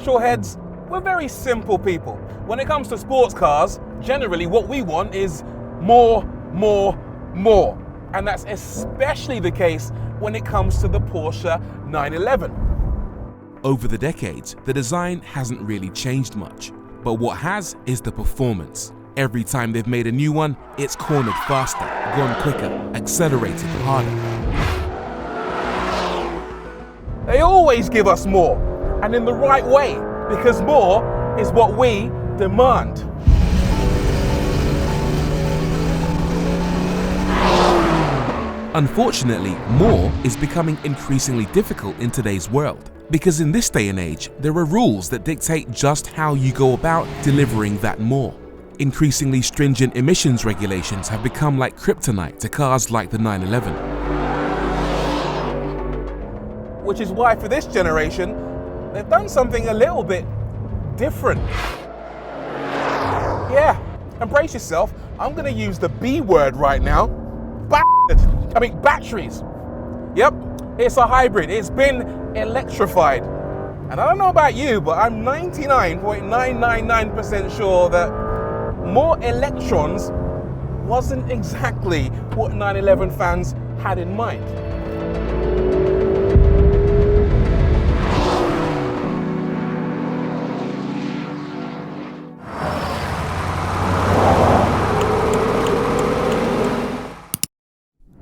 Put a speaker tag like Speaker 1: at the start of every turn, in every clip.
Speaker 1: petrol heads, we're very simple people. When it comes to sports cars, generally what we want is more. And that's especially the case when it comes to the Porsche 911.
Speaker 2: Over the decades, the design hasn't really changed much, but what has is the performance. Every time they've made a new one, it's cornered faster, gone quicker, accelerated harder.
Speaker 1: They always give us more, and in the right way, because more is what we demand.
Speaker 2: Unfortunately, more is becoming increasingly difficult in today's world, because in this day and age, there are rules that dictate just how you go about delivering that more. Increasingly stringent emissions regulations have become like kryptonite to cars like the 911.
Speaker 1: Which is why for this generation, they've done something a little bit different. Yeah, embrace yourself. I'm gonna use the B word right now. Batteries. Yep, it's a hybrid. It's been electrified. And I don't know about you, but I'm 99.999% sure that more electrons wasn't exactly what 911 fans had in mind.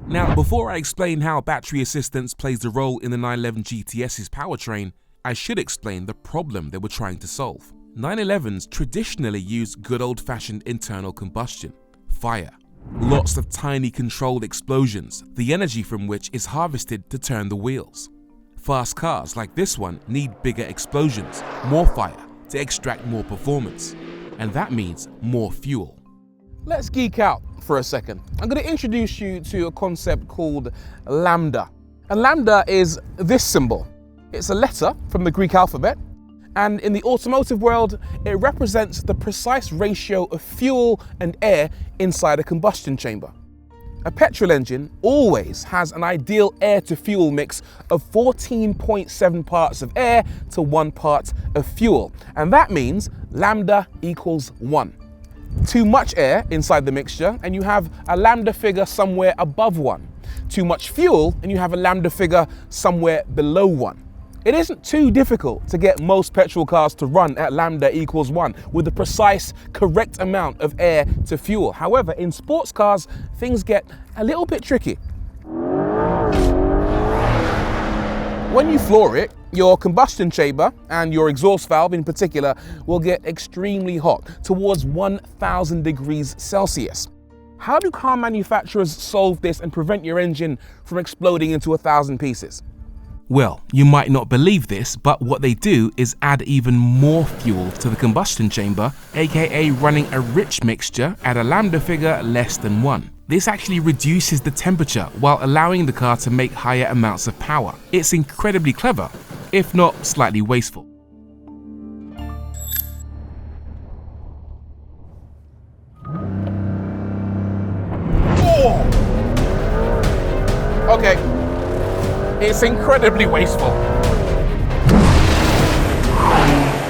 Speaker 2: Now, before I explain how battery assistance plays a role in the 911 GTS's powertrain, I should explain the problem they were trying to solve. 911s traditionally use good old-fashioned internal combustion, fire. Lots of tiny controlled explosions, the energy from which is harvested to turn the wheels. Fast cars like this one need bigger explosions, more fire, to extract more performance. And that means more fuel.
Speaker 1: Let's geek out for a second. I'm going to introduce you to a concept called lambda. And lambda is this symbol. It's a letter from the Greek alphabet, and in the automotive world, it represents the precise ratio of fuel and air inside a combustion chamber. A petrol engine always has an ideal air-to-fuel mix of 14.7 parts of air to 1 part of fuel, and that means lambda equals 1. Too much air inside the mixture and you have a lambda figure somewhere above 1. Too much fuel and you have a lambda figure somewhere below 1. It isn't too difficult to get most petrol cars to run at lambda equals 1 with the precise, correct amount of air to fuel. However, in sports cars, things get a little bit tricky. When you floor it, your combustion chamber and your exhaust valve in particular will get extremely hot, towards 1000 degrees Celsius. How do car manufacturers solve this and prevent your engine from exploding into 1,000 pieces?
Speaker 2: Well, you might not believe this, but what they do is add even more fuel to the combustion chamber, aka running a rich mixture at a lambda figure less than 1. This actually reduces the temperature while allowing the car to make higher amounts of power. It's incredibly clever, if not slightly wasteful.
Speaker 1: Oh! Okay. It's incredibly wasteful.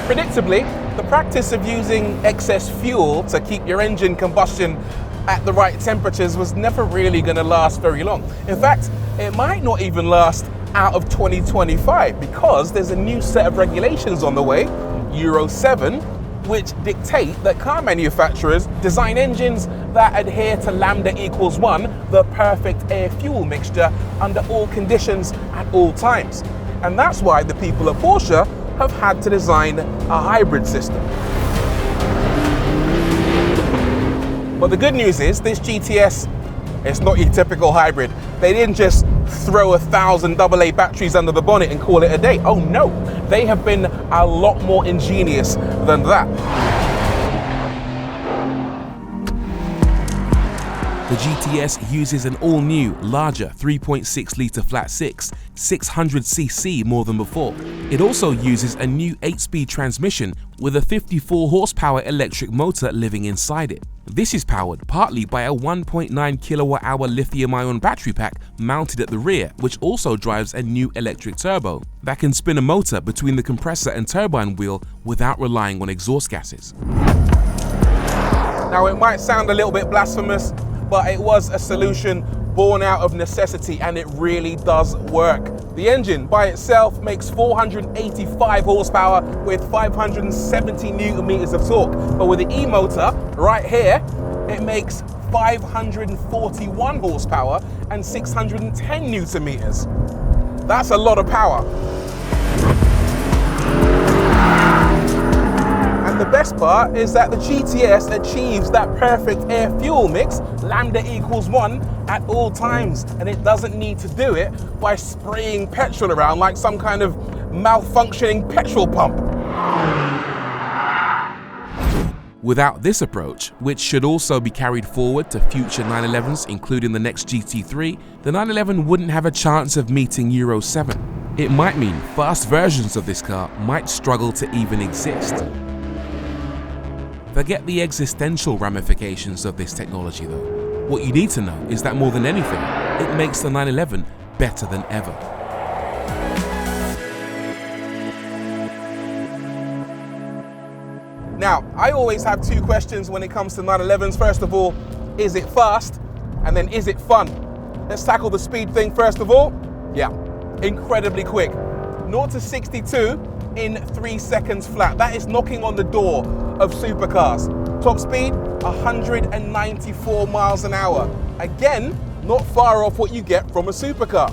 Speaker 1: Predictably, the practice of using excess fuel to keep your engine combustion at the right temperatures was never really going to last very long. In fact, it might not even last out of 2025 because there's a new set of regulations on the way, Euro 7, which dictate that car manufacturers design engines that adhere to lambda equals 1, the perfect air-fuel mixture under all conditions at all times. And that's why the people at Porsche have had to design a hybrid system. But the good news is this GTS, it's not your typical hybrid. They didn't just throw 1,000 AA batteries under the bonnet and call it a day. Oh no, they have been a lot more ingenious than that.
Speaker 2: The GTS uses an all-new, larger 3.6-litre flat-six, 600cc more than before. It also uses a new 8-speed transmission with a 54 horsepower electric motor living inside it. This is powered partly by a 1.9 kilowatt-hour lithium-ion battery pack mounted at the rear, which also drives a new electric turbo that can spin a motor between the compressor and turbine wheel without relying on exhaust gases.
Speaker 1: Now, it might sound a little bit blasphemous, but it was a solution born out of necessity, and it really does work. The engine by itself makes 485 horsepower with 570 newton meters of torque, but with the e-motor right here, it makes 541 horsepower and 610 newton meters. That's a lot of power. And the best part is that the GTS achieves that perfect air-fuel mix, lambda equals 1, at all times. And it doesn't need to do it by spraying petrol around like some kind of malfunctioning petrol pump.
Speaker 2: Without this approach, which should also be carried forward to future 911s, including the next GT3, the 911 wouldn't have a chance of meeting Euro 7. It might mean fast versions of this car might struggle to even exist. Forget the existential ramifications of this technology though. What you need to know is that more than anything, it makes the 911 better than ever.
Speaker 1: Now, I always have two questions when it comes to 911s. First of all, is it fast? And then, is it fun? Let's tackle the speed thing first of all. Yeah, incredibly quick. 0 to 62 in 3 seconds flat. That is knocking on the door of supercars. Top speed, 194 miles an hour. Again, not far off what you get from a supercar.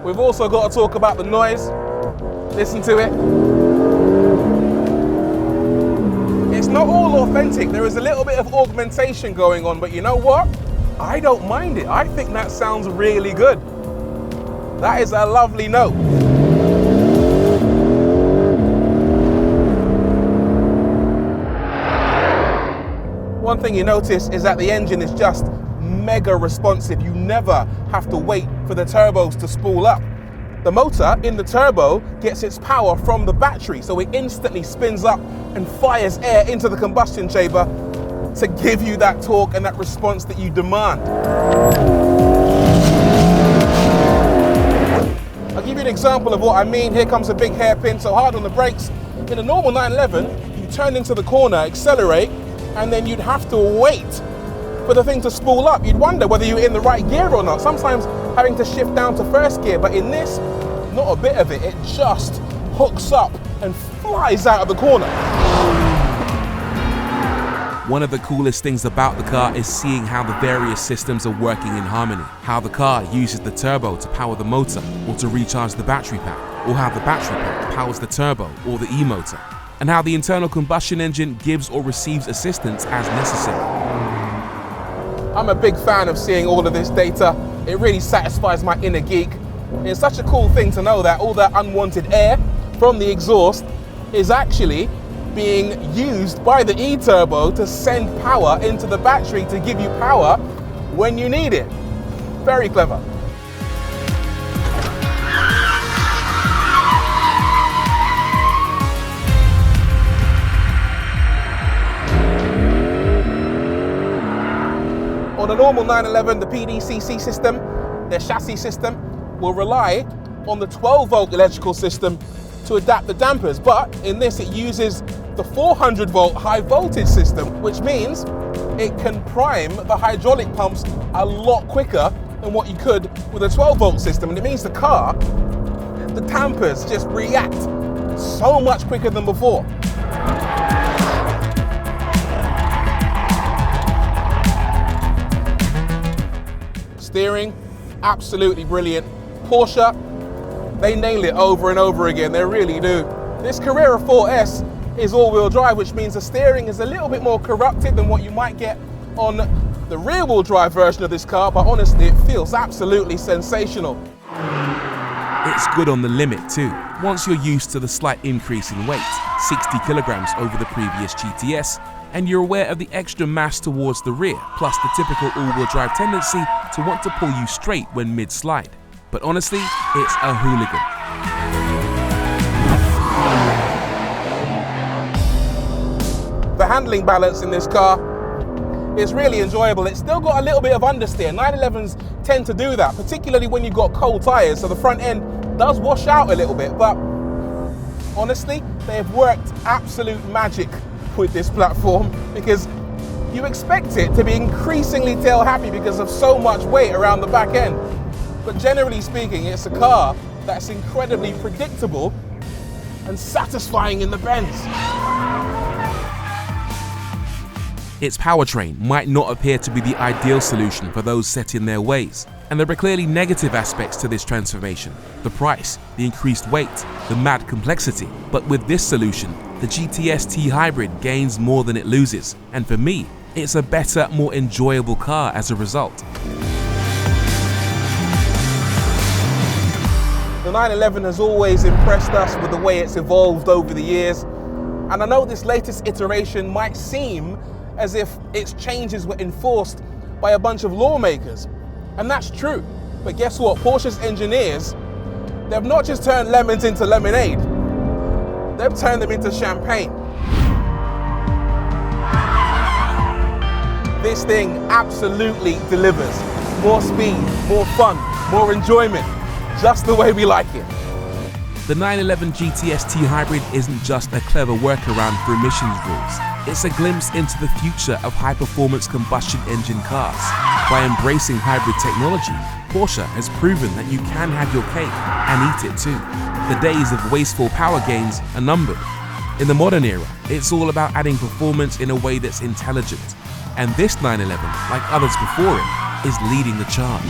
Speaker 1: We've also got to talk about the noise. Listen to it. It's not all authentic. There is a little bit of augmentation going on, but you know what? I don't mind it. I think that sounds really good. That is a lovely note. One thing you notice is that the engine is just mega responsive. You never have to wait for the turbos to spool up. The motor in the turbo gets its power from the battery, so it instantly spins up and fires air into the combustion chamber to give you that torque and that response that you demand. I'll give you an example of what I mean. Here comes a big hairpin, so hard on the brakes. In a normal 911, you turn into the corner, accelerate, and then you'd have to wait for the thing to spool up. You'd wonder whether you're in the right gear or not, sometimes having to shift down to first gear, but in this, not a bit of it. It just hooks up and flies out of the corner.
Speaker 2: One of the coolest things about the car is seeing how the various systems are working in harmony, how the car uses the turbo to power the motor or to recharge the battery pack, or how the battery pack powers the turbo or the e-motor, and how the internal combustion engine gives or receives assistance as necessary.
Speaker 1: I'm a big fan of seeing all of this data. It really satisfies my inner geek. It's such a cool thing to know that all that unwanted air from the exhaust is actually being used by the e-turbo to send power into the battery to give you power when you need it. Very clever. On a normal 911, the PDCC system, their chassis system, will rely on the 12-volt electrical system to adapt the dampers, but in this it uses the 400-volt high voltage system, which means it can prime the hydraulic pumps a lot quicker than what you could with a 12-volt system. And it means the car, the dampers just react so much quicker than before. Steering, absolutely brilliant. Porsche, they nail it over and over again, they really do. This Carrera 4S is all-wheel drive, which means the steering is a little bit more corrupted than what you might get on the rear-wheel drive version of this car, but honestly, it feels absolutely sensational.
Speaker 2: It's good on the limit too, once you're used to the slight increase in weight, 60 kilograms over the previous GTS, and you're aware of the extra mass towards the rear, plus the typical all-wheel drive tendency to want to pull you straight when mid-slide. But honestly, it's a hooligan.
Speaker 1: The handling balance in this car is really enjoyable. It's still got a little bit of understeer. 911s tend to do that, particularly when you've got cold tires, so the front end does wash out a little bit, but honestly, they've worked absolute magic with this platform, because you expect it to be increasingly tail happy because of so much weight around the back end. But generally speaking, it's a car that's incredibly predictable and satisfying in the bends.
Speaker 2: Its powertrain might not appear to be the ideal solution for those set in their ways, and there are clearly negative aspects to this transformation: the price, the increased weight, the mad complexity. But with this solution, the GTS T Hybrid gains more than it loses, and for me, it's a better, more enjoyable car as a result.
Speaker 1: The 911 has always impressed us with the way it's evolved over the years, and I know this latest iteration might seem as if its changes were enforced by a bunch of lawmakers. And that's true. But guess what? Porsche's engineers, they've not just turned lemons into lemonade, they've turned them into champagne. This thing absolutely delivers. More speed, more fun, more enjoyment, just the way we like it.
Speaker 2: The 911 GTS T Hybrid isn't just a clever workaround for emissions rules. It's a glimpse into the future of high-performance combustion engine cars. By embracing hybrid technology, Porsche has proven that you can have your cake and eat it too. The days of wasteful power gains are numbered. In the modern era, it's all about adding performance in a way that's intelligent. And this 911, like others before it, is leading the charge.